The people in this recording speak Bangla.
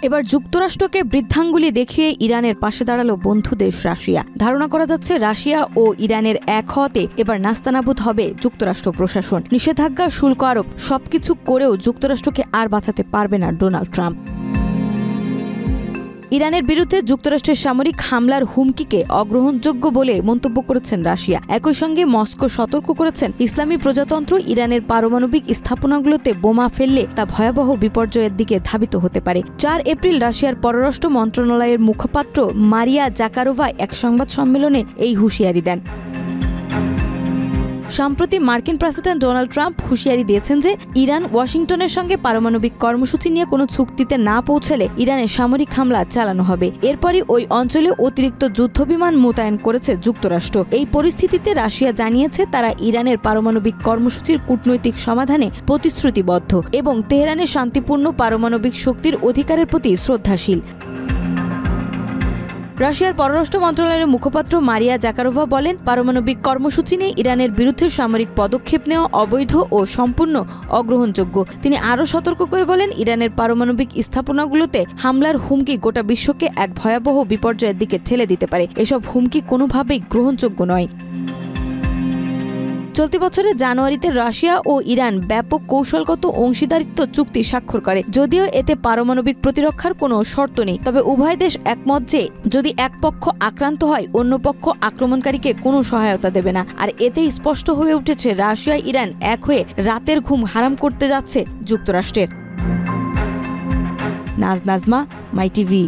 এবার যুক্তরাষ্ট্রকে বৃদ্ধাঙ্গুলি দেখিয়ে ইরানের পাশে দাঁড়ালো বন্ধু দেশ রাশিয়া। ধারণা করা যাচ্ছে রাশিয়া ও ইরানের এক হতে এবার নাস্তানাবুদ হবে যুক্তরাষ্ট্র প্রশাসন। নিষেধাজ্ঞা, শুল্ক আরোপ সবকিছু করেও যুক্তরাষ্ট্রকে আর বাঁচাতে পারবে না ডোনাল্ড ট্রাম্প। ইরানের বিরুদ্ধে যুক্তরাষ্ট্রের সামরিক হামলার হুমকিকে অগ্রহণযোগ্য বলে মন্তব্য করেছেন রাশিয়া। একই সঙ্গে মস্কো সতর্ক করেছেন, ইসলামী প্রজাতন্ত্র ইরানের পারমাণবিক স্থাপনাগুলোতে বোমা ফেললে তা ভয়াবহ বিপর্যয়ের দিকে ধাবিত হতে পারে। ৪ এপ্রিল রাশিয়ার পররাষ্ট্র মন্ত্রণালয়ের মুখপাত্র মারিয়া জাকারোভা এক সংবাদ সম্মেলনে এই হুঁশিয়ারি দেন। সম্প্রতি মার্কিন প্রেসিডেন্ট ডোনাল্ড ট্রাম্প হুঁশিয়ারি দিয়েছেন যে ইরান ওয়াশিংটনের সঙ্গে পারমাণবিক কর্মসূচি নিয়ে কোনো চুক্তিতে না পৌঁছালে ইরানের সামরিক হামলা চালানো হবে। এরপরই ওই অঞ্চলে অতিরিক্ত যুদ্ধবিমান মোতায়েন করেছে যুক্তরাষ্ট্র। এই পরিস্থিতিতে রাশিয়া জানিয়েছে তারা ইরানের পারমাণবিক কর্মসূচির কূটনৈতিক সমাধানে প্রতিশ্রুতিবদ্ধ এবং তেহরানের শান্তিপূর্ণ পারমাণবিক শক্তির অধিকারের প্রতি শ্রদ্ধাশীল। রাশিয়ার পররাষ্ট্র মন্ত্রণালয়ের মুখপাত্র মারিয়া জাকারোভা বলেন, পারমাণবিক কর্মসূচি নিয়ে ইরানের বিরুদ্ধে সামরিক পদক্ষেপ নেওয়া অবৈধ ও সম্পূর্ণ অগ্রহণযোগ্য। তিনি আরও সতর্ক করে বলেন, ইরানের পারমাণবিক স্থাপনাগুলোতে হামলার হুমকি গোটা বিশ্বকে এক ভয়াবহ বিপর্যয়ের দিকে ঠেলে দিতে পারে। এসব হুমকি কোনোভাবেই গ্রহণযোগ্য নয়। চলতি বছরের জানুয়ারিতে রাশিয়া ও ইরান ব্যাপক কৌশলগত অংশীদারিত্ব চুক্তি স্বাক্ষর করে। যদিও এতে পারমাণবিক প্রতিরক্ষার কোনো শর্ত নেই, তবে উভয় দেশ একমত যে যদি এক পক্ষ আক্রান্ত হয় অন্য পক্ষ আক্রমণকারীকে কোনো সহায়তা দেবে না। আর এতেই স্পষ্ট হয়ে উঠেছে রাশিয়া ইরান এক হয়ে রাতের ঘুম হারাম করতে যাচ্ছে যুক্তরাষ্ট্রের। নাজমা, মাই টিভি।